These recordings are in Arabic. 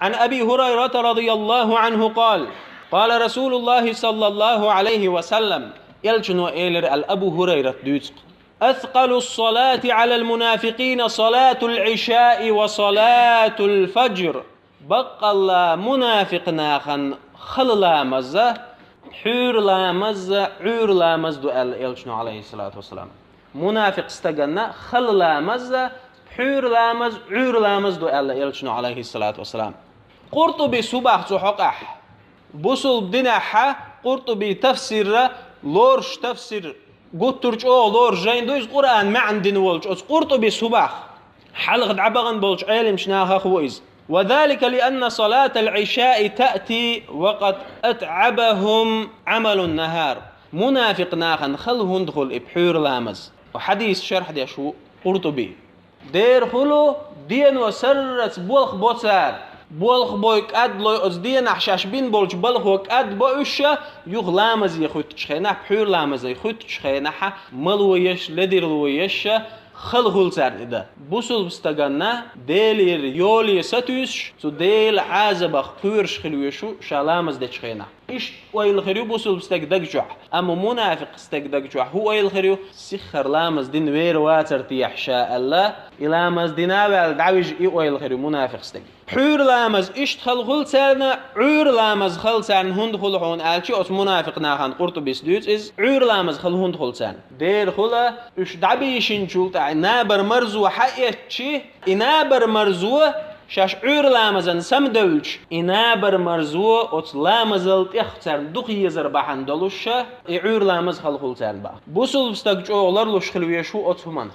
عن أبي هريرة رضي الله عنه قال قال رسول الله صلى الله عليه وسلم يلجنو إيلر الأبو هريرة دوتق أثقل الصلاة على المنافقين صلاة العشاء وصلاة الفجر بقى الله منافق ناخن خل لامز حور لامز عور لامز دو يلجنو عليه الصلاة والسلام منافق استغنى خل لامز حور لامز عور لامز دو يلجنو عليه الصلاة والسلام قرطبي صباح حقح بوصل دناحة قرطبي تفسير لورش تفسير قطرج لور جين دوز قرآن ما عندنا ولج قرطبي صباح حلق دعبغن بولج علم شناها خويز وذلك لأن صلاة العشاء تأتي وقد أتعبهم عمل النهار منافق ناخن خلهم دخل بحور لامز وحديث شرح دي شو قرطبي دير خلو دين وسرت بولخ بوتسار بولخ بويك أد لو أزدين أحشاش بين بولج بولخ وك أد بوشة يخ لامز يخوت تشخينا بحور لامز يخوت تشخينا ملويش لديرلويش خلخل سرده بوصل بستغنا ديلير يولي ستوش تو ديل عازبخ بورش خلويشو شالامز دتشخينا إيش ويل خريو بوصل بستغدق جوح أما منافق استغدق جوح هو ويل خريو سخر لامز دين وير واتر تيحشاء الله إلامز ديناوال دعوج إي ويل خريو منافق استغ حور لامز إيش خلخل سرنا عور لامز خل سرن هند خلحون آلشي أس منافق ناخان قرطبي سدوت إز عور لامز خل هند خل سرن دير خلا إيش دعبيشين شولت نابر مرزو حقيقتشي إنابر مرزو شاش عور لامزن سمدوج إنابر مرزو أت لامزلت إختر دقي يزر بحن دلوشة عور لامز خلخل سرن با بوصل بستقج أولار لوش خلويشو أتهمن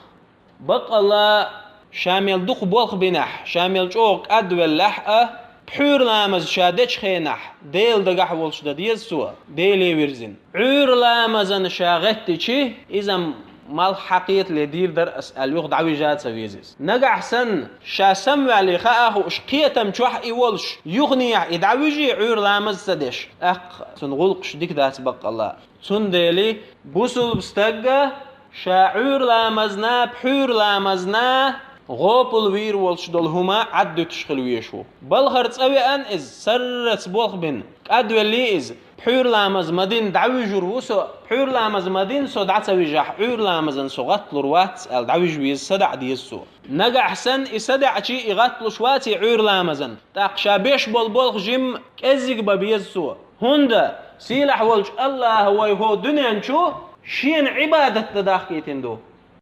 بق الله شامل دق بولخ بنح شامل جوق أدول لحقة بحور لامز شادش خينح ديل دقح ولش ديز سوا ديلي ويرزن عور لامزن شاغتشي إذا مال حقيقة لدير در أسأل يوخ دعوي جات سويزيز نقع سن شاسم وعلي خاخو اشقيتم شوح ايولش يغنيح يدعويجي عور لامز سدش تنغلقش ديك دات بق الله تنديلي بوصل بستقى شاعور لامزنا بحور لامزنا غوبل وير ولش دولهما عدو تشخلويشو بالخرط اوي ان از سرت بولخ بن قدو اللي از بحور لامز مدين دعوي جروسو بحور لامز مدين سو دعتوي جح عور لامزن سو غطل روات دعوي جويز سدع ديسو نقع حسن اسدع شي يغطل شواتي عور لامزن تاقشا بيش بولخ جيم كزيق ببيزسو هندا سيلح ولش الله هو دنيا نشو شين عبادة تداخيتين دو